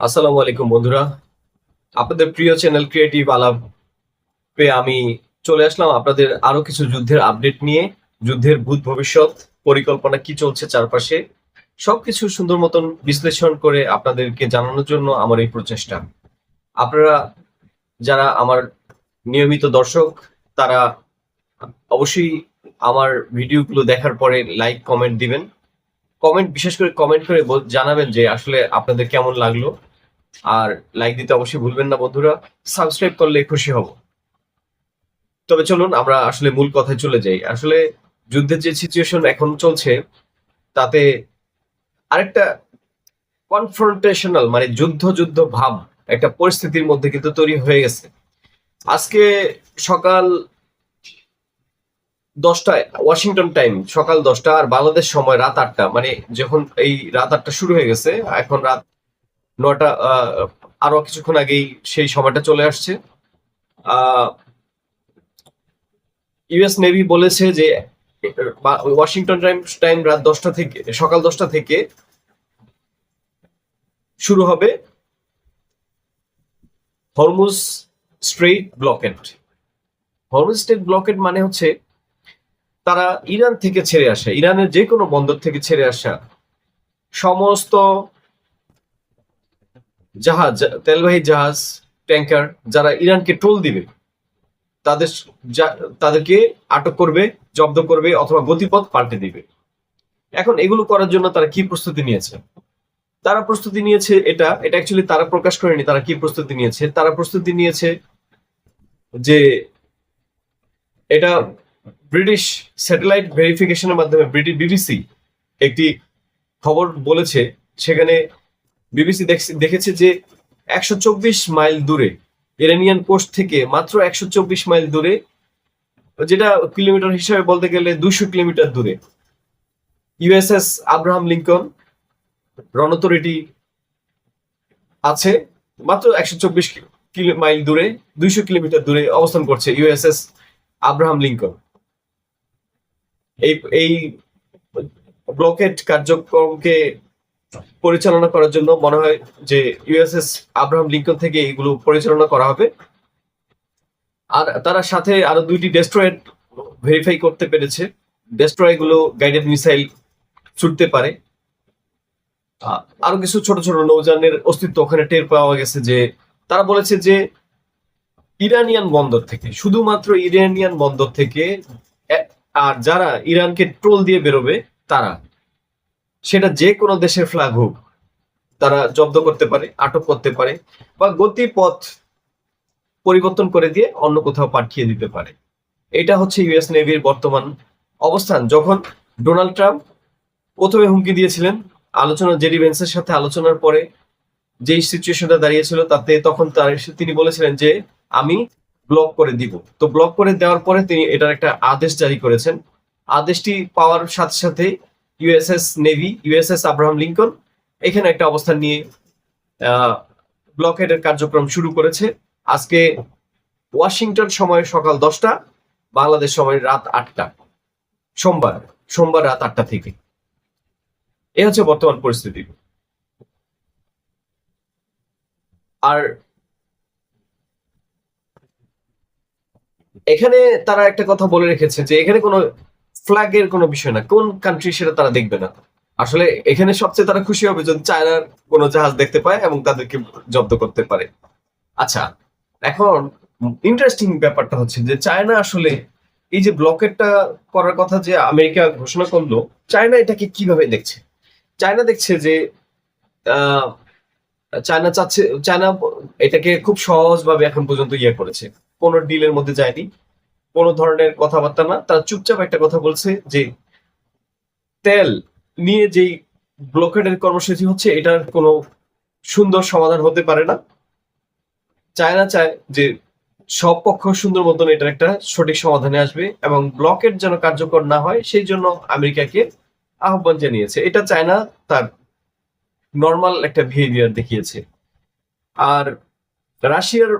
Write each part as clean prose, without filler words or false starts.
আসসালামু আলাইকুম বন্ধুরা। আপনাদের প্রিয় চ্যানেল ক্রিয়েটিভ আলাপে আমি চলে আসলাম আপনাদের আরো কিছু যুদ্ধের আপডেট নিয়ে। যুদ্ধের ভূত ভবিষ্যৎ পরিকল্পনা কি চলছে চারপাশে সবকিছু সুন্দর মতন বিশ্লেষণ করে আপনাদেরকে জানানোর জন্য আমার এই প্রচেষ্টা। আপনারা যারা আমার নিয়মিত দর্শক তারা অবশ্যই আমার ভিডিওগুলো দেখার পরে লাইক কমেন্ট দিবেন। বিশেষ করে কমেন্ট করে জানাবেন যে আসলে আপনাদের কেমন লাগলো। আর লাইক দিতে অবশ্যই ভুলবেন না বন্ধুরা। সাবস্ক্রাইব করলে খুশি হব। তবে চলুন আমরা আসলে মূল কথায় চলে যাই। আসলে যুদ্ধের যে সিচুয়েশন এখন চলছে তাতে আরেকটা কনফ্রন্টেশনাল মানে যুদ্ধ যুদ্ধ ভাব একটা পরিস্থিতির মধ্যে কিন্তু তৈরি হয়ে গেছে। আজকে সকাল 10টায় ওয়াশিংটন টাইম সকাল 10টা আর বাংলাদেশ সময় রাত 8টা, মানে যখন এই রাত 8টা শুরু হয়ে গেছে এখন রাত 9টা। আরো কিছুক্ষণ আগেই সেই সময়টা চলে আসছে। ইউএস নেভি বলেছে যে ওয়াশিংটন টাইম রাত 10টা থেকে সকাল 10টা থেকে শুরু হবে Hormuz strait blockade. Hormuz strait blockade মানে হচ্ছে তারা ইরান থেকে ছেড়ে আসা, ইরানের যে কোনো বন্দর থেকে ছেড়ে আসা সমস্ত জাহাজ, তেলবাহী জাহাজ, ট্যাঙ্কার যারা ইরানকে টোল দিবে তাদের তাদেরকে আটক করবে, জব্দ করবে অথবা গতিপথ পাল্টে দিবে। এখন এগুলো করার জন্য তারা কি প্রস্তুতি নিয়েছে? তারা প্রস্তুতি নিয়েছে, এটা এটা অ্যাকচুয়ালি তারা প্রকাশ করেনি তারা কি প্রস্তুতি নিয়েছে। তারা প্রস্তুতি নিয়েছে যে এটা ব্রিটিশ স্যাটেলাইট ভেরিফিকেশনের মাধ্যমে বিবিসি একটি খবর বলেছে। সেখানে বিবিসি দেখেছে যে 124 মাইল দূরে ইরানিয়ান কোস্ট থেকে মাত্র 124 মাইল দূরে, যেটা কিলোমিটার হিসাবে বলতে গেলে 200 কিলোমিটার দূরে ইউএসএস আব্রাহাম লিঙ্কন রণতরীটি আছে। মাত্র 124 মাইল দূরে, 200 কিলোমিটার দূরে অবস্থান করছে ইউএসএস আব্রাহাম লিঙ্কন। এই এই ব্লকেড কার্যক্রমকে পরিচালনা করার জন্য মনে হয় যে ইউএসএস আব্রাহাম লিঙ্কন থেকে এগুলো পরিচালনা করা হবে। আর তারা সাথে আরো 2টি ডেস্ট্রয়ার ভেরিফাই করতে পেরেছে। ডেস্ট্রয় গুলো গাইডেড মিসাইল ছুটতে পারে। আরো কিছু ছোট ছোট নৌযানের অস্তিত্ব ওখানে টের পাওয়া গেছে। যে তারা বলেছে যে ইরানিয়ান বন্দর থেকে, শুধুমাত্র ইরানিয়ান বন্দর থেকে, আর যারা ইরানকে ট্রোল দিয়ে বেরোবে তারা, সেটা যে কোনো দেশের ফ্ল্যাগ হোক, তারা জব্দ করতে পারে, আটক করতে পারে বা গতিপথ পরিবর্তন করে দিয়ে অন্য কোথাও পাঠিয়ে দিতে পারে। এটা হচ্ছে ইউএস নেভির বর্তমান অবস্থান। যখন ডোনাল্ড ট্রাম্প প্রথমে হুমকি দিয়েছিলেন আলোচনা, জেডি ভেন্সের সাথে আলোচনার পরে যেই সিচুয়েশনটা দাঁড়িয়েছিল তাতে তখন তিনি বলেছিলেন যে আমি ব্লক করে দিব। তো ব্লক করে দেওয়ার পরে তিনি এটার একটা আদেশ জারি করেছেন। আদেশটি পাওয়ার সাথে সাথে ইউএসএস আব্রাহাম লিঙ্কন এখানে একটা অবস্থান নিয়ে ব্লকেডের কার্যক্রম শুরু করেছে। আজকে ওয়াশিংটন সময় সকাল 10টা, বাংলাদেশ সময় রাত 8টা, সোমবার রাত 8টা থেকে। এই হচ্ছে বর্তমান পরিস্থিতি। আর এখানে তারা একটা কথা বলে রেখেছে যে এখানে কোনো ফ্ল্যাগের কোনো বিষয় না, কোন কান্ট্রি সেটা তারা দেখবে না। আসলে এখানে সবচেয়ে তারা খুশি হবে যদি চায়নার কোনো জাহাজ দেখতে পায় এবং তাদেরকে জব্দ করতে পারে। আচ্ছা, এখন ইন্টারেস্টিং ব্যাপারটা হচ্ছে যে চায়না আসলে এই যে ব্লকেটটা করার কথা যে আমেরিকা ঘোষণা করলো, চায়না এটাকে কিভাবে দেখছে? চায়না দেখছে যে আহ চায়না এটাকে খুব সহজভাবে এখন পর্যন্ত ইয়ে করেছে, কোনো ডিলের মধ্যে যায়নি, কোনো ধরনের কথাবার্তা না। তারা চুপচাপ একটা কথা বলছে যে তেল নিয়ে যেই ব্লকেডের কর্মসূচি হচ্ছে এটার কোনো সুন্দর সমাধান হতে পারে না। চায়না চায় যে সব পক্ষ সুন্দর মতন এটার একটা সঠিক সমাধানে আসবে এবং ব্লকেড যেন কার্যকর না হয় সেই জন্য আমেরিকাকে আহ্বান জানিয়েছে। এটা চায়না তার নর্মাল একটা বিহেভিয়ার দেখিয়েছে। আর রাশিয়ার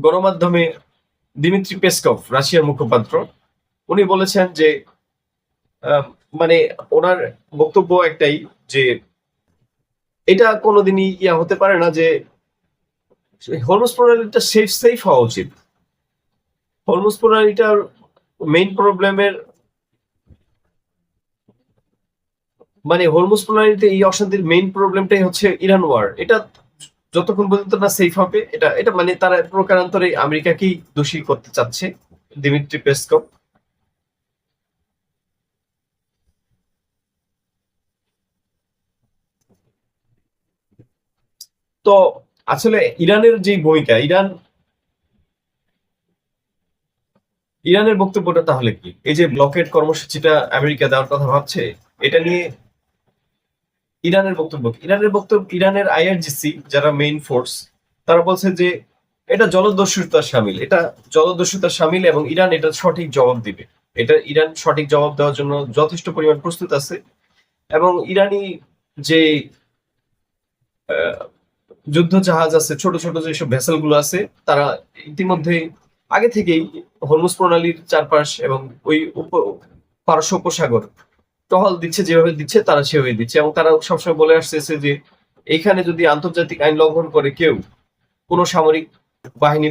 গণমাধ্যমে দিমিত্রি পেসকভ, রাশিয়ার মুখপাত্র, উনি বলেছেন যে মানে ওনার বক্তব্য একটাই যে এটা কোনোদিনই হতে পারে না যে হরমুজ প্রণালীটা সেফ হওয়া উচিত। হরমুজ প্রণালীটার মেইন প্রবলেমের মানে হরমুজ প্রণালীতে এই অশান্তির মেইন প্রবলেমটাই হচ্ছে ইরান ওয়ার। এটা যতক্ষণ পর্যন্ত না সেফ হবে, এটা এটা মানে তারা প্রকারান্তরে আমেরিকাকেই দোষী করতে চাচ্ছে, দিমিত্রি পেসকভ। তো আসলে ইরানের যে ভূমিকা, ইরানের বক্তব্যটা তাহলে কি? এই যে ব্লকেড কর্মসূচিটা আমেরিকা দেওয়ার কথা ভাবছে, এটা নিয়ে ইরানের আইআরজিসি যারা মেইন ফোর্স, তারা বলছে যে এটা জলদস্যুতার সামিল, এবং ইরান এটা সঠিক জবাব দিবে। ইরান সঠিক জবাব দেওয়ার জন্য যথেষ্ট পরিমাণ প্রস্তুত আছে। এবং ইরানি যে যুদ্ধ জাহাজ আছে, ছোট ছোট যেসব ভেসেল গুলো আছে, তারা ইতিমধ্যে আগে থেকেই হরমুজ প্রণালীর চারপাশ এবং ওই পারস্য উপসাগর টহল দিচ্ছে, যেভাবে দিচ্ছে তারা সেভাবে দিচ্ছে। এবং তারা সবসময় বলে আসতেছে যে এইখানে যদি আন্তর্জাতিক আইন লঙ্ঘন করে কেউ কোনো সামরিক বাহিনী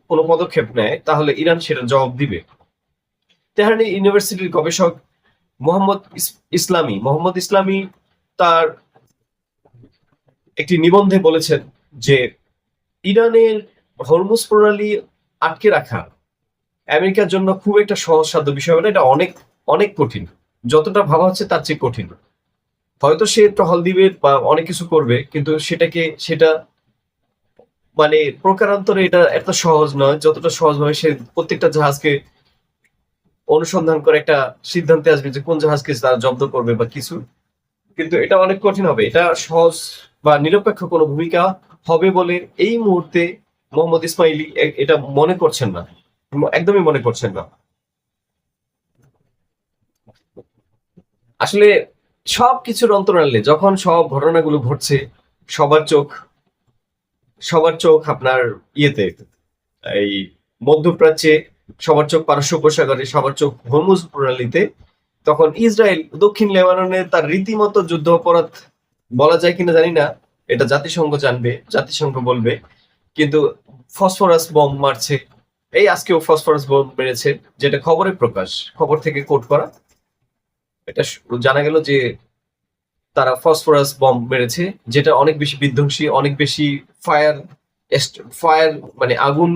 কোনো পদক্ষেপ নেয়, তাহলে ইরান সেটার জবাব দিবে। তেহরানি ইউনিভার্সিটির গবেষক মোহাম্মদ ইসলামী তার একটি নিবন্ধে বলেছেন যে ইরানের হরমুজ প্রণালী আটকে রাখা আমেরিকার জন্য খুব একটা সহজসাধ্য বিষয় হবে না। এটা অনেক অনেক কঠিন, যতটা ভাবা হচ্ছে তার চেয়ে কঠিন। হয়তো সে টহল দিবে বা অনেক কিছু করবে, কিন্তু সেটা মানে প্রকারান্তরে এটা এত সহজ নয় যতটা সহজভাবে সে প্রত্যেকটা জাহাজকে অনুসন্ধান করে একটা সিদ্ধান্তে আসবে যে কোন জাহাজকে তারা জব্দ করবে বা কিছু। কিন্তু এটা অনেক কঠিন হবে। এটা সহজ বা নিরপেক্ষ কোনো ভূমিকা হবে বলে এই মুহূর্তে মোহাম্মদ ইসমাইলি এটা মনে করছেন না, একদমই মনে করছেন না। আসলে সবকিছুর অন্তরালে যখন সব ঘটনাগুলো ঘটছে, সবার চোখ সবার চোখ আপনার ইয়েতে, এই মধ্যপ্রাচ্যে, সবার চোখ পারস্য উপসাগরে, সবার চোখ হরমুজ প্রণালীতে, তখন ইসরায়েল দক্ষিণ লেবাননে তার রীতিমতো যুদ্ধ অপরাধ বলা যায় কিনা জানি না, এটা জাতিসংঘ জানবে, জাতিসংঘ বলবে, কিন্তু ফসফরাস বম মারছে। এই আজকেও ফসফরাস বম মেরেছে, যেটা খবরে প্রকাশ, খবর থেকে কোট করা। এটা জানা গেল যে তারা ফসফরাস বম মেরেছে, যেটা অনেক বেশি বিধ্বংসী, অনেক বেশি ফায়ার ফায়ার মানে আগুন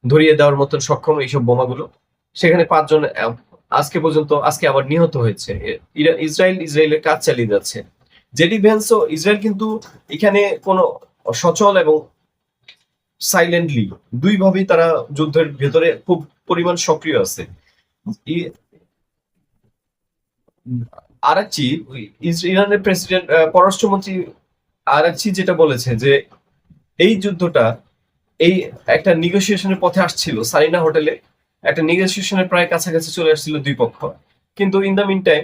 ধরিয়ে দেওয়ার মতন সক্ষম এইসব বোমাগুলো। সেখানে 5 জন আজকে আবার নিহত হয়েছে। ইসরায়েলের কাজ চালিয়ে যাচ্ছে। জেডি ভ্যান্সও ইসরায়েল কিন্তু এখানে কোনো সচল এবং সাইলেন্টলি দুইভাবেই তারা যুদ্ধের ভেতরে খুব পরিমাণ সক্রিয় আছে। আরাকচি, ইরানের প্রেসিডেন্ট পররাষ্ট্রমন্ত্রী আরাকচি যেটা বলেছে যে এই যুদ্ধটা এই একটা নেগোসিয়েশনের পথে আসছিল, সারিনা হোটেলে একটা নেগোসিয়েশনের প্রায় কাছাকাছি চলে আসছিল দুই পক্ষ। কিন্তু ইন দ্য মিন টাইম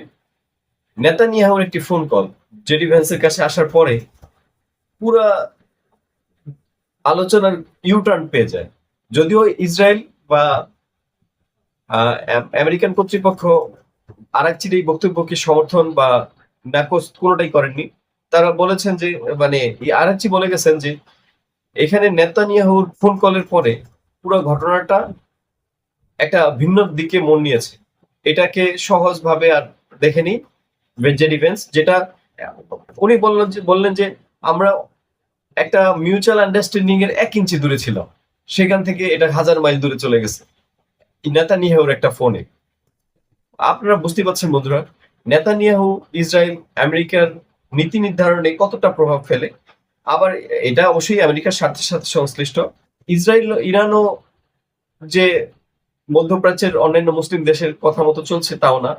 নেতানিয়াহুর একটি ফোন কল জেডি ভ্যান্সের কাছে আসার পরে পুরা আলোচনার ইউটার্ন পেয়ে যায়। যদিও ইসরায়েল বা আমেরিকান কর্তৃপক্ষ আরাকচির এই বক্তব্যকে সমর্থন বা নাকচ কোনোটাই করেননি। তারা বলেছেন যে মানে আরাকচি বলে গেছেন যে এখানে নেতানিয়াহুর ফোন কলের পরে পুরো ঘটনাটা একটা ভিন্ন দিকে মন নিয়েছে। এটাকে সহজভাবে আর দেখেনি জেডি ভ্যান্স, যেটা উনি বললেন যে আমরা একটা মিউচুয়াল আন্ডারস্ট্যান্ডিং এর 1 ইঞ্চি দূরে ছিল, সেখান থেকে এটা 1000 মাইল দূরে চলে গেছে নেতানিয়াহুর একটা ফোনে। আপনারা বুঝতে পারছেন বন্ধুরা, নেতানিয়াহু ইসরায়েল আমেরিকার নীতি নির্ধারণে কতটা প্রভাব ফেলে। আবার এটা অবশ্যই আমেরিকার স্বার্থের সাথে সংশ্লিষ্ট। ইরানও যে মধ্যপ্রাচ্যের অন্যান্য মুসলিম দেশের কথা মতো চলছে তাও না,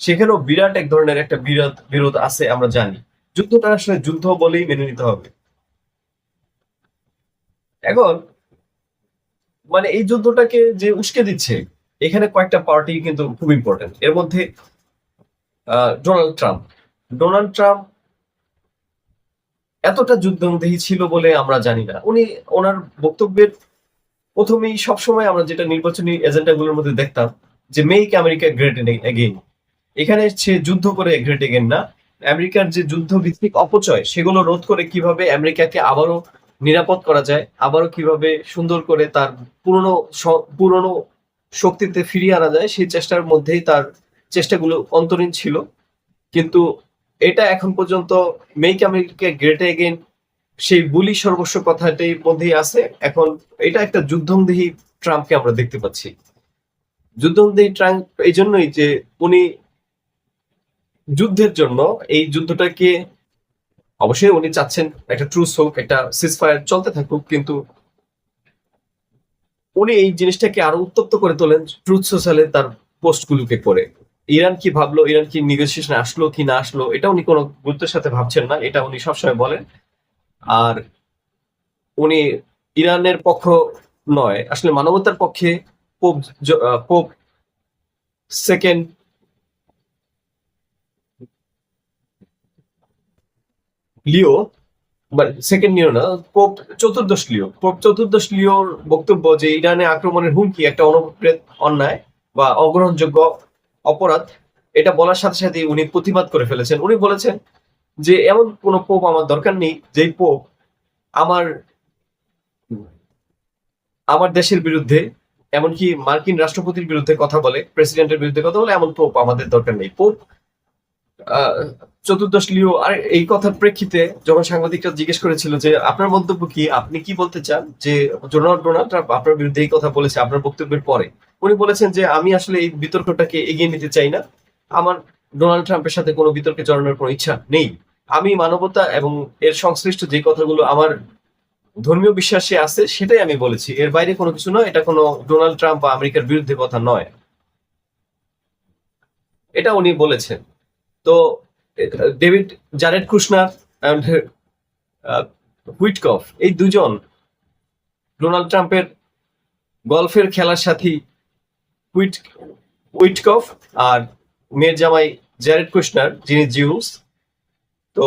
সেখানেও বিরাট এক ধরনের একটা বিরোধ আছে, আমরা জানি। যুদ্ধটা আসলে যুদ্ধ বলেই মেনে নিতে হবে। এখন মানে এই যুদ্ধটাকে যে উস্কে দিচ্ছে, এখানে কয়েকটা পার্টি কিন্তু খুব ইম্পর্টেন্ট। এর মধ্যে ডোনাল্ড ট্রাম্প এতটা যুদ্ধংদেহী ছিল বলে আমরা জানি না। ওনার বক্তব্যের প্রথমেই সবসময় আমরা যেটা নির্বাচনী এজেন্ডাগুলোর মধ্যে দেখতাম যে মেক আমেরিকা গ্রেট এগেইন। এখানে সে যুদ্ধ করে গ্রেট এগেইন না, আমেরিকার যে যুদ্ধ ভিত্তিক অপচয় সেগুলো রোধ করে কিভাবে আমেরিকাকে আবারও নিরাপদ করা যায়, আবারও কিভাবে সুন্দর করে তার পুরনো শক্তিতে ফিরিয়ে আনা যায়, সেই চেষ্টার মধ্যেই তার চেষ্টাগুলো অন্তরীণ ছিল। কিন্তু এটা এখন পর্যন্ত মেক আমেরিকা গ্রেট এগেইন সেই বুলি সর্বস্ব কথাটির মধ্যেই আছে। এখন এটা একটা যুদ্ধংদেহী ট্রাম্পকে আমরা দেখতে পাচ্ছি। যুদ্ধংদেহী ট্রাম্প এই জন্যই যে উনি যুদ্ধের জন্য এই যুদ্ধটাকে অবশ্যই উনি চাচ্ছেন একটা ট্রুস হোক, একটা সিজফায়ার চলতে থাকুক, কিন্তু উনি এই জিনিসটাকে আরো উত্তপ্ত করে তোলেন ট্রুথ সোশ্যালে তার পোস্টগুলোকে করে। ইরান কি ভাবলো, ইরান কি নেগোসিয়েশনে আসলো কি না আসলো, এটা উনি কোনো গুরুত্বের সাথে ভাবছেন না, এটা উনি সবসময় বলেন। আর উনি ইরানের পক্ষ নয়, আসলে মানবতার পক্ষে পোপ পোপ সেকেন্ড লিও, সেকেন্ড লিও না, পোপ চতুর্দশ লিওর বক্তব্য যে ইরানে আক্রমণের হুমকি একটা অনুপ্রেত অন্যায় বা অগ্রহণযোগ্য অপরাধ, এটা বলার সাথে সাথে উনি প্রতিবাদ করে ফেলেছেন। উনি বলেছেন যে এমন কোন পোপ আমার দরকার নেই যেই পোপ আমার আমার দেশের বিরুদ্ধে, এমনকি মার্কিন রাষ্ট্রপতির বিরুদ্ধে কথা বলে, প্রেসিডেন্টের বিরুদ্ধে কথা বলে, এমন পোপ আমাদের দরকার নেই। পোপ আহ, চতুর্দশ লিও আর এই কথার প্রেক্ষিতে যখন সাংবাদিকরা জিজ্ঞেস করেছিল যে আপনার মন্তব্য কি, আপনি কি বলতে চান যে ডোনাল্ড ট্রাম্প আপনার বিরুদ্ধে এই কথা বলেছে আপনার বক্তব্যের পরে, উনি বলেছেন যে আমি আসলে এই বিতর্কটাকে এগিয়ে নিতে চাই না, আমার ডোনাল্ড ট্রাম্পের সাথে কোনো বিতর্কে জড়ানোর কোনো ইচ্ছা নেই। আমি মানবতা এবং এর সংশ্লিষ্ট যে কথাগুলো আমার ধর্মীয় বিশ্বাসে আছে সেটাই আমি বলেছি, এর বাইরে কোনো কিছু নয়, এটা কোনো ডোনাল্ড ট্রাম্প বা আমেরিকার বিরুদ্ধে কথা নয়, এটা উনি বলেছেন। তো ডেভিড জারেড কুশনার and, হুইটকফ এই দুজন ডোনাল্ড ট্রাম্পের গলফের খেলার সাথী। হুইট হুইটকফ আর মেয়ের জামাই জারেড কুশনার যিনি জিউস, তো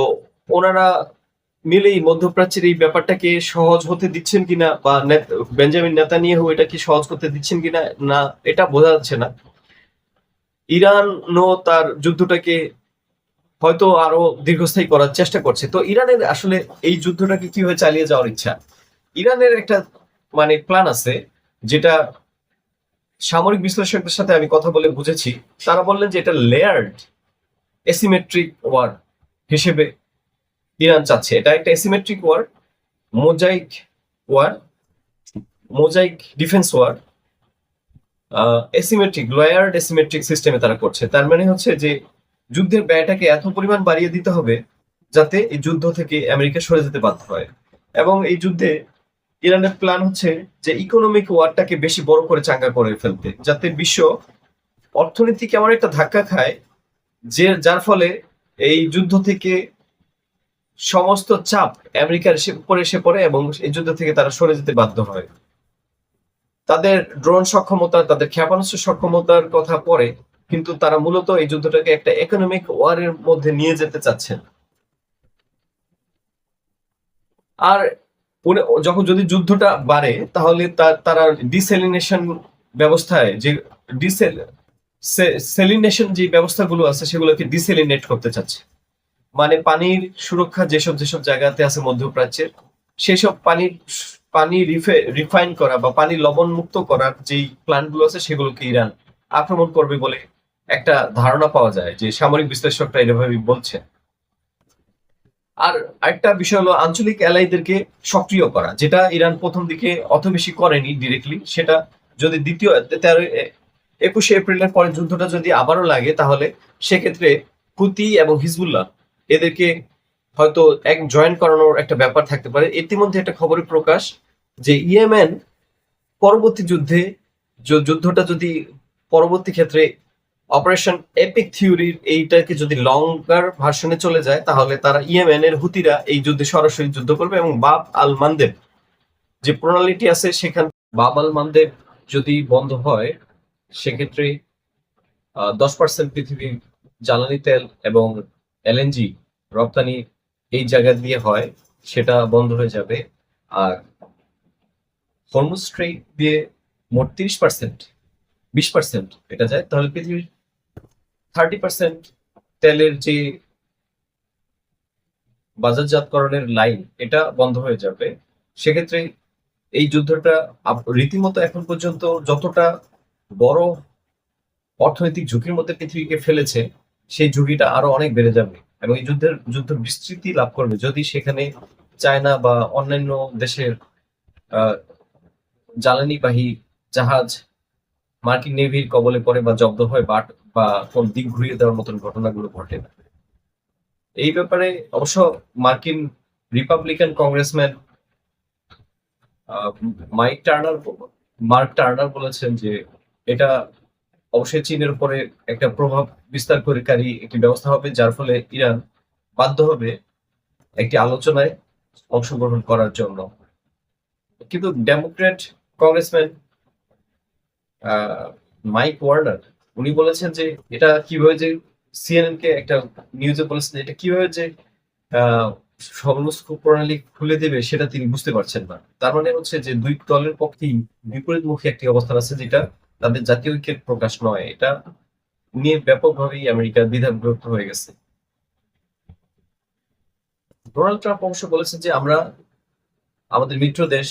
ওনারা মিলেই মধ্যপ্রাচ্যের এই ব্যাপারটাকে সহজ হতে দিচ্ছেন কিনা, বা বেঞ্জামিন নেতানিয়াহু এটা কি সহজ করতে দিচ্ছেন কিনা না এটা বোঝা যাচ্ছে না। ইরানও তার যুদ্ধটাকে হয়তো আরো দীর্ঘস্থায়ী করার চেষ্টা করছে। তো ইরানের আসলে এই যুদ্ধটাকে কিভাবে চালিয়ে যাওয়ার ইচ্ছা, ইরানের একটা প্ল্যান আছে, যেটা সামরিক বিশ্লেষকদের সাথে আমি কথা বলে বুঝেছি। তারা বললেন যে এটা লেয়ার্ড এসিমেট্রিক ওয়ার হিসেবে ইরান চাচ্ছে। এটা একটা asymmetric war, mosaic war, mosaic defence war, asymmetric layered asymmetric সিস্টেমে তারা করছে। তার মানে হচ্ছে যে যুদ্ধের ব্যয়টাকে এত পরিমাণ বাড়িয়ে দিতে হবে যাতে এই যুদ্ধ থেকে আমেরিকা সরে যেতে বাধ্য হয়। এবং এই যুদ্ধে ইরানের প্ল্যান হচ্ছে যে ইকোনমিক ওয়ারটাকে বেশি বড় করে চাঙ্গা করে ফেলতে, যাতে বিশ্ব অর্থনীতি কেমন একটা ধাক্কা খায়, যার ফলে এই যুদ্ধ থেকে সমস্ত চাপ আমেরিকার উপরে এসে পড়ে এবং এই যুদ্ধ থেকে তারা সরে যেতে বাধ্য হয়। তাদের ড্রোন সক্ষমতা, তাদের ক্ষেপণাস্ত্র সক্ষমতার কথা পরে, কিন্তু তারা মূলত এই যুদ্ধটাকে একটা ইকোনমিক ওয়ারের মধ্যে নিয়ে যেতে চাচ্ছেন। আর যখন যদি যুদ্ধটা বাড়ে তাহলে তারা ডিসেলিনেশন ব্যবস্থায় যে সেলিনেশন যে ব্যবস্থাগুলো আছে সেগুলোকে ডিসেলিনেট করতে চাচ্ছে। পানির সুরক্ষা যেসব যেসব জায়গাতে আছে মধ্যপ্রাচ্যের, সেসব পানি রিফাইন করা বা পানি লবণ মুক্ত করার যেই প্ল্যান গুলো আছে সেগুলোকে ইরান আক্রমণ করবে বলে একটা ধারণা পাওয়া যায়, যে সামরিক বিশ্লেষকরা এভাবেই বলছে। আর আরেকটা বিষয় হলো আঞ্চলিক অ্যালাইদেরকে সক্রিয় করা, যেটা ইরান প্রথম দিকে অত বেশি করেনি ডিরেক্টলি, সেটা যদি 21 এপ্রিলের পরে যুদ্ধটা যদি আবারও লাগে তাহলে সেক্ষেত্রে হুতি এবং হিজবুল্লাহ এদেরকে হয়তো জয়েন করানোর একটা ব্যাপার থাকতে পারে। ইতিমধ্যে একটা খবরের প্রকাশ যে ইয়েমেন পরবর্তী যুদ্ধটা যদি পরবর্তী ক্ষেত্রে অপারেশন এপিক থিওরির এইটাকে যদি লঙ্গার ভার্সনে চলে যায় তাহলে তারা ইয়েমেনের হুতিরা এই যুদ্ধে সরাসরি যুদ্ধ করবে, এবং বাব আল মানদেব যে প্রণালীটি আছে সেখান বাব আল মানদেব যদি বন্ধ হয় সেক্ষেত্রে 10% পৃথিবীর জ্বালানি তেল এবং এলএনজি রপ্তানি এই জায়গা দিয়ে হয়, সেটা বন্ধ হয়ে যাবে। আর হরমুজ স্ট্রেইট দিয়ে মোট 20% এটা যায়, তাহলে পৃথিবীর 30% তেলের যে বাজারজাতকরণের লাইন এটা বন্ধ হয়ে যাবে, সেক্ষেত্রে এই যুদ্ধটা রীতিমতো এখন পর্যন্ত যতটা বড় অর্থনৈতিক ঝুঁকির মধ্যে পৃথিবীকে ফেলেছে, সেই ঝুঁকিটা আরো অনেক বেড়ে যাবে এবং এই যুদ্ধ বিস্তৃতি লাভ করবে যদি সেখানে চায়না বা অন্যান্য দেশের আহ, জ্বালানিবাহী জাহাজ মার্কিন নেভির কবলে পড়ে বা জব্দ হয় বা কোন দিক ঘুরিয়ে দেওয়ার মতন ঘটনাগুলো ঘটে না। এই ব্যাপারে অবশ্য মার্কিন রিপাবলিকান কংগ্রেসম্যান আহ, মাইক টার্নার মার্ক টার্নার বলেছেন যে এটা অবশ্যই চীনের উপরে একটা প্রভাব বিস্তারকারী একটি ব্যবস্থা হবে, যার ফলে ইরান বাধ্য হবে একটি আলোচনায় অংশগ্রহণ করার জন্য। কিন্তু ডেমোক্র্যাট কংগ্রেসম্যান মাইক ওয়ার্নার উনি বলেছেন যে এটা কিভাবে যে সিএনএন কে একটা নিউজে বলেছেন এটা কিভাবে যে আহ, সমস্ত প্রণালী খুলে দেবে সেটা তিনি বুঝতে পারছেন না। তার মানে হচ্ছে যে দুই দলের পক্ষেই বিপরীতমুখী একটি অবস্থান আছে, যেটা তাদের জাতীয় ঐক্যের প্রকাশ নয়। এটা নিয়ে ব্যাপকভাবেই আমেরিকা দ্বিধাবিভক্ত হয়ে গেছে। ডোনাল্ড ট্রাম্প অবশ্য বলেছেন যে আমরা আমাদের মিত্র দেশ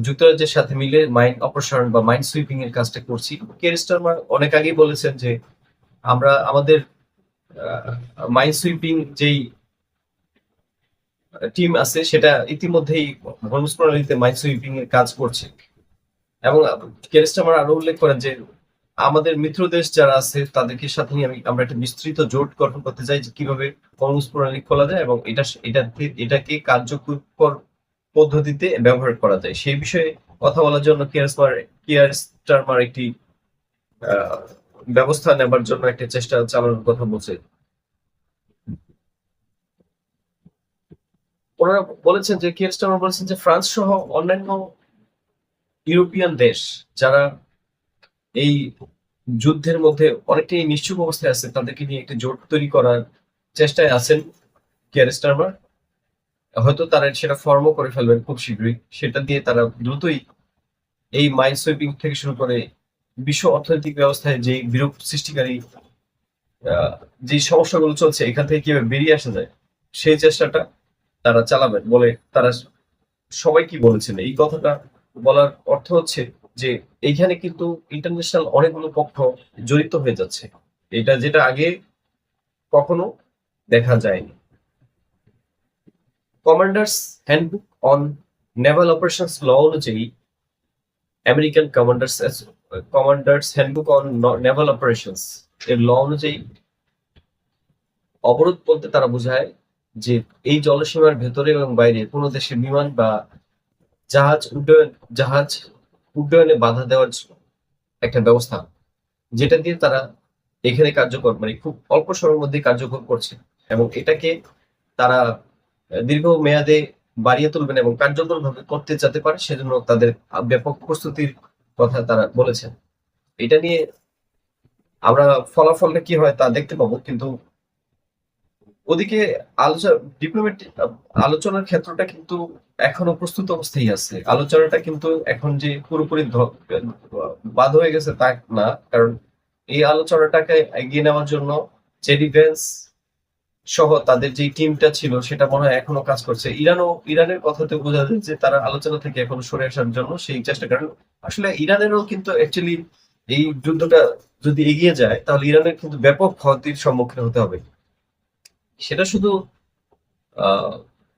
যুক্তরাজ্যের সাথে মিলে মাইন অপসারণ বা মাইন সুইপিং এর কাজটা করছি। কেয়ার স্টারমার অনেক আগেই বলেছেন যে আমরা আমাদের মাইন সুইপিং যেই টিম আছে সেটা ইতিমধ্যেই হরমুজ প্রণালীতে মাইন সুইপিং এর কাজ করছে। এবং কেয়ার স্টারমার আরো উল্লেখ করেন যে আমাদের মিত্র দেশ যারা আছে তাদেরকে সাথে নিয়ে আমরা একটা বিস্তৃত জোট গঠন করতে চাই যে কিভাবে হরমুজ প্রণালী খোলা যায় এবং এটাকে কার্যকর পদ্ধতিতে ব্যবহার করা যায় সেই বিষয়ে কথা বলার জন্য কেয়ার স্টারমার একটি ব্যবস্থা নেবার জন্য একটা চেষ্টা চালানোর কথা বলছে। ওনারা বলেছেন যে কেয়ার স্টারমার বলেছেন যে ফ্রান্স সহ অন্যান্য ইউরোপিয়ান দেশ যারা এই যুদ্ধের মধ্যে অনেকটাই নিশ্চুপ অবস্থায় আছে তাদেরকে নিয়ে একটা জোট তৈরি করার চেষ্টায় আছেন কেয়ার স্টারমার। হয়তো তারা সেটা ফর্মও করে ফেলবেন খুব শীঘ্রই, সেটা দিয়ে তারা দ্রুতই এই মাইন্ড সুইপিং থেকে শুরু করে বিশ্ব অর্থনৈতিক ব্যবস্থায় যে বিরূপ সৃষ্টিকারী যে সমস্যাগুলো চলছে এখান থেকে কিভাবে বেরিয়ে আসা যায় সেই চেষ্টাটা তারা চালাবেন বলে তারা সবাই কি বলেছেন। এই কথাটা বলার অর্থ হচ্ছে যে এইখানে কিন্তু ইন্টারন্যাশনাল অনেকগুলো পক্ষ জড়িত হয়ে যাচ্ছে, এটা যেটা আগে কখনো দেখা যায়নি। Commander's handbook on naval operations law অনুযায়ী American commander's handbook on naval operations এর ল অনুযায়ী অবরোধ বলতে তারা বোঝায় যে এই জলসীমার ভেতরে এবং বাইরে কোনো দেশের বিমান বা জাহাজ উড্ডয়নে বাধা দেওয়ার একটা ব্যবস্থা, যেটা দিয়ে তারা এখানে কার্যকর মানে খুব অল্প সময়ের মধ্যে কার্যকর করছে এবং এটাকে তারা দীর্ঘ মেয়াদে বাড়িয়ে তুলবেন এবং কার্যকর ভাবে করতে যেতে পারে সেজন্য তাদের ব্যাপক প্রস্তুতির কথা তারা বলেছেন। এটা নিয়ে আমরা ফলাফলটা কি হয় তা দেখতে পাবো, কিন্তু ওদিকে আলোচনার ক্ষেত্রটা কিন্তু এখনো প্রস্তুত অবস্থায় আছে। আলোচনাটা কিন্তু এখন যে পুরোপুরি বাদ হয়ে গেছে তা না, কারণ এই আলোচনাটাকে এগিয়ে নেওয়ার জন্য জেডি ভেন্স সহ তাদের যে টিমটা ছিল সেটা মনে হয় এখনো কাজ করছে। ইরানের কথাতে বোঝা যায় যে তারা আলোচনা থেকে এখনো সরে আসার জন্য সেই চেষ্টা করেন। আসলে ইরানেরও কিন্তু অ্যাকচুয়ালি এই যুদ্ধটা যদি এগিয়ে যায় তাহলে ইরানের কিন্তু ব্যাপক ক্ষতির সম্মুখীন হতে হবে। সেটা শুধু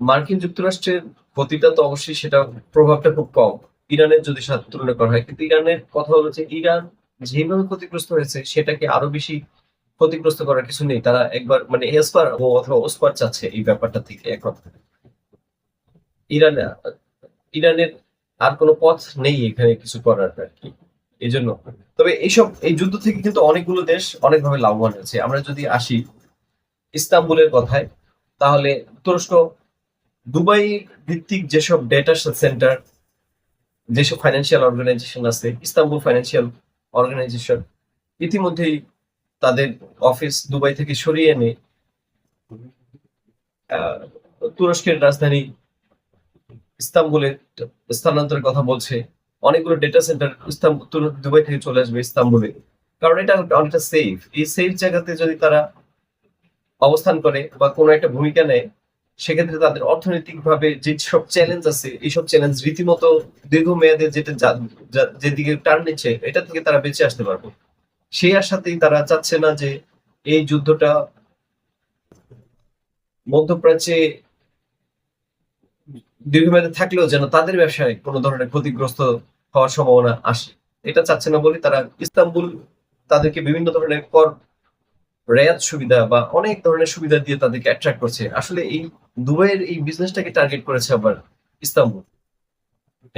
মার্কিন যুক্তরাষ্ট্রের ক্ষতিটা তো অবশ্যই সেটা প্রভাবটা খুব কম ইরানের যদি সাথে তুলনা করা হয়, কিন্তু ইরানের কথা হলো যে ইরান যেভাবে ক্ষতিগ্রস্ত হয়েছে সেটাকে আরো বেশি ক্ষতিগ্রস্ত করার কিছু নেই। তারা একবার মানে এসপার অথবা ওসপার চাচ্ছে এই ব্যাপারটা থেকে। এখন ইরান ইরানের আর কোনো পথ নেই এখানে কিছু করার আর কি। এই জন্য তবে এই যুদ্ধ থেকে কিন্তু অনেকগুলো দেশ অনেকভাবে লাভবান হয়েছে। আমরা যদি আসি ইস্তাম্বুলের কথায়, তাহলে তুরস্ক দুবাই ভিত্তিক যেসব ডেটা সেন্টার যেসব ফাইন্যান্সিয়াল অর্গানাইজেশন আছে, ইস্তাম্বুল ফাইন্যান্সিয়াল অর্গানাইজেশন ইতিমধ্যেই তাদের অফিস দুবাই থেকে সরিয়ে এনে তুরস্কের রাজধানী ইস্তাম্বুলে স্থানান্তরের কথা বলছে। অনেকগুলো ডেটা সেন্টার দুবাই থেকে চলে আসবে ইস্তাম্বুলে, কারণ এটা অনেকটা সেফ। এই সেফ জায়গাতে যদি তারা অবস্থান করে বা কোনো একটা ভূমিকা নেয়, সেক্ষেত্রে তাদের অর্থনৈতিকভাবে যেসব চ্যালেঞ্জ আছে, এইসব চ্যালেঞ্জ রীতিমতো দীর্ঘমেয়াদে যেদিকে টার্ন নিচ্ছে, এটা থেকে তারা বেঁচে আসতে পারবে। সেই আশাতেই তারা চাচ্ছে না যে এই যুদ্ধটা মধ্যপ্রাচ্যে দীর্ঘমেয়াদে থাকলেও যেন তাদের ব্যবসায় কোনো ধরনের ক্ষতিগ্রস্ত হওয়ার সম্ভাবনা আসে, এটা চাচ্ছে না বলে তারা ইস্তাম্বুল তাদেরকে বিভিন্ন ধরনের কর রেয়াত সুবিধা বা অনেক ধরনের সুবিধা দিয়ে তাদেরকে অ্যাট্রাক্ট করছে। আসলে এই দুবাইয়ের এই বিজনেসটাকে টার্গেট করেছে আবার ইস্তাম্বুল।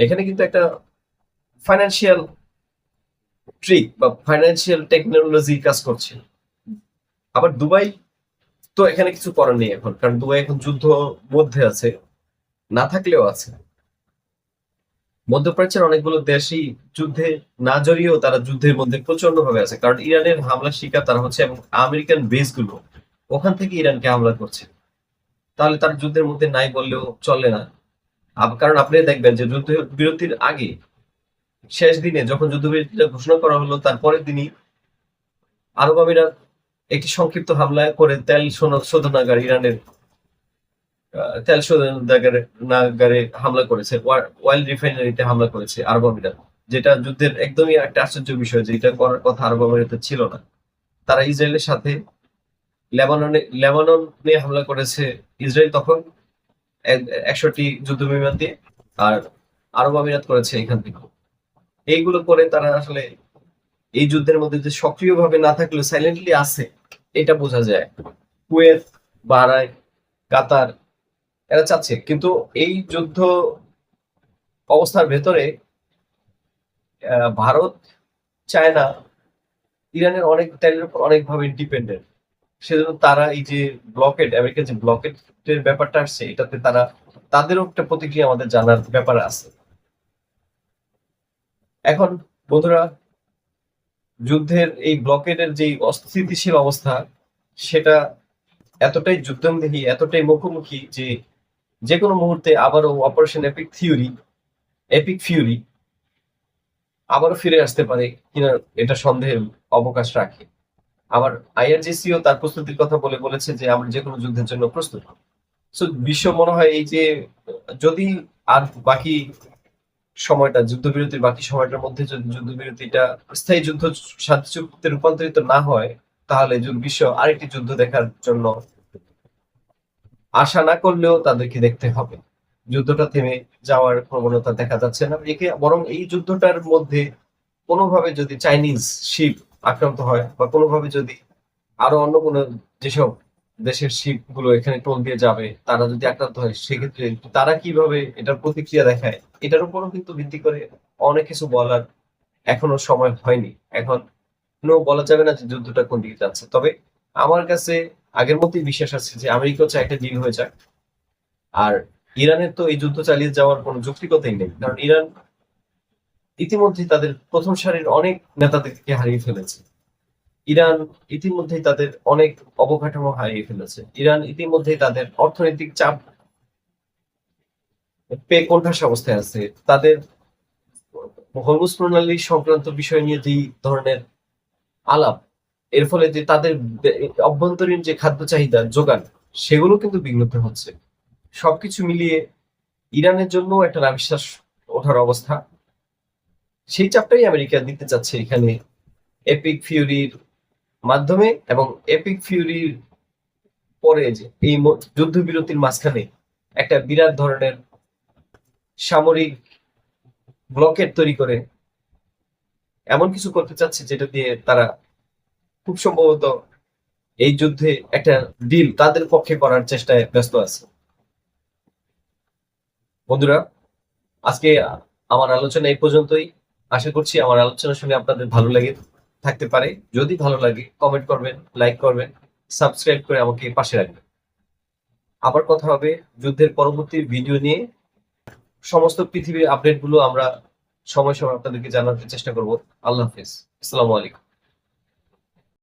এখানে কিন্তু একটা ফাইন্যান্সিয়াল ট্রিক বা ফাইন্যান্সিয়াল টেকনোলজি কাজ করছে। আবার দুবাই তো এখানে কিছু করার নেই এখন, কারণ দুবাই এখন যুদ্ধ মধ্যে আছে, না থাকলেও আছে। মধ্যপ্রাচ্যের অনেকগুলো দেশই যুদ্ধে না জড়িয়েও তারা যুদ্ধের মধ্যে প্রচন্ড ভাবে আছে, কারণ ইরানের হামলার শিকার তারা হচ্ছে এবং আমেরিকান বেস গুলো ওখান থেকে ইরানকে হামলা করছে। তাহলে তার যুদ্ধের মধ্যে নাই বললেও চলে না। কারণ আপনি দেখবেন যে যুদ্ধ বিরতির আগে শেষ দিনে যখন যুদ্ধবিরতিটা ঘোষণা করা হলো, তারপরের দিনই আরব আমিরাত একটি সংক্ষিপ্ত হামলা করে তেল শোধনাগার ইরানের তেল শোধনাগারে হামলা করেছে, অয়েল রিফাইনারিতে হামলা করেছে আরব আমিরাত, যেটা যুদ্ধের একদমই একটা আশ্চর্য বিষয়, যে এটা করার কথা আরব আমিরাতে ছিল না। তারা ইসরায়েলের সাথে লেবাননে হামলা করেছে ইসরায়েল তখন 100টি যুদ্ধ বিমান দিয়ে, আর আরব আমিরাত করেছে এখান থেকে। এইগুলো করে তারা আসলে এই যুদ্ধের মধ্যে যে সক্রিয়ভাবে না থাকলেও সাইলেন্টলি আছে, এটা বোঝা যায়। কুয়েত, বাহরাইন, কাতার এরা চাচ্ছে, কিন্তু এই যুদ্ধ অবস্থার ভেতরে ভারত চায় না ইরানের অনেক তেলের উপর অনেকভাবে ডিপেন্ডেন্ট। সেজন্য তারা এই যে ব্লকেড, আমেরিকার যে ব্লকেডের ব্যাপারটা আসছে, এটাতে তারা তাদেরও একটা প্রতিক্রিয়া আমাদের জানার ব্যাপার আছে। এখন বন্ধুরা, যুদ্ধের এই ব্লকেডের যে অস্থিতিশীল অবস্থা, সেটা এতটাই যুদ্ধমদেহী, এতটাই মুখোমুখি যে যে কোনো মুহূর্তে আবারও অপারেশন এপিক ফিউরি আবারও ফিরে আসতে পারে কিনা এটা সন্দেহের অবকাশ রাখে। আবার আইআরজিসিও তার প্রস্তুতির কথা বলেছে যে আমরা যে কোনো যুদ্ধের জন্য প্রস্তুত। সো বিশ্ব মনে হয় এই যে যদি আর বাকি সময়টা যুদ্ধবিরতির বাকি সময়টার মধ্যে যদি যুদ্ধবিরতিটা স্থায়ী যুদ্ধ শান্তি চুক্তিতে রূপান্তরিত না হয়, তাহলে বিশ্ব আরেকটি যুদ্ধ দেখার জন্য আশা না করলেও তাদেরকে দেখতে হবে। যুদ্ধটা থেমে যাওয়ার প্রবণতা দেখা যাচ্ছে না, একে বরং এই যুদ্ধটার মধ্যে কোনোভাবে যদি চাইনিজ শিপ আক্রান্ত হয় বা কোনোভাবে যদি আরো অন্য কোনো যেসব দেশের শিপ গুলো এখানে টোল দিয়ে যাবে, তারা যদি আক্রান্ত হয়, সেক্ষেত্রে তারা কিভাবে এটার প্রতিক্রিয়া দেখায়, এটার উপরও কিন্তু ভিত্তি করে অনেক কিছু বলার এখনো সময় হয়নি। এখন বলা যাবে না যে যুদ্ধটা কোন দিকে যাচ্ছে। তবে আমার কাছে আগের মতোই বিশ্বাস আছে যে আমেরিকাও চায় একটা ডিল হয়ে যাক। আর ইরানের তো এই যুদ্ধ চালিয়ে যাওয়ার কোনো যৌক্তিকতাই নেই, কারণ ইরান ইতিমধ্যেই তাদের প্রথম সারির অনেক নেতাদেরকে হারিয়ে ফেলেছে। ইরান ইতিমধ্যেই তাদের অনেক অবকাঠামো হারিয়ে ফেলেছে। ইরান ইতিমধ্যেই তাদের অর্থনৈতিক চাপ কোণঠাসা অবস্থায় আছে। তাদের হরমুজ প্রণালী সংক্রান্ত বিষয় নিয়ে যেই ধরনের আলাপ, এর ফলে যে তাদের অভ্যন্তরীণ যে খাদ্য চাহিদা যোগান, সেগুলো কিন্তু বিঘ্নিত হচ্ছে। সবকিছু মিলিয়ে ইরানের জন্য একটা নাভিশ্বাস ওঠার অবস্থা। সেই চাপটাই আমেরিকা দিতে চাচ্ছে এখানে এপিক ফিউরির মাধ্যমে, এবং এপিক ফিউরির পরে যে এই যুদ্ধবিরতির মাঝখানে একটা বিরাট ধরনের সামরিক ব্লকেট তৈরি করে এমন কিছু করতে চাচ্ছে, যেটা দিয়ে তারা খুব সম্ভবত এই যুদ্ধে একটা ডিল তাদের পক্ষে করার চেষ্টায় ব্যস্ত আছে। বন্ধুরা, আজকে আমার আলোচনা এই পর্যন্তই। আশা করছি আমার আলোচনা শুনে আপনাদের ভালো লাগে থাকতে পারে। যদি ভালো লাগে কমেন্ট করবেন, লাইক করবেন, সাবস্ক্রাইব করে আমাকে পাশে রাখবেন। আবার কথা হবে যুদ্ধের পরবর্তী ভিডিও নিয়ে। সমস্ত পৃথিবীর আপডেট গুলো আমরা সময় সময় আপনাদেরকে জানাতে চেষ্টা করব। আল্লাহ হাফেজ, আসসালামু আলাইকুম।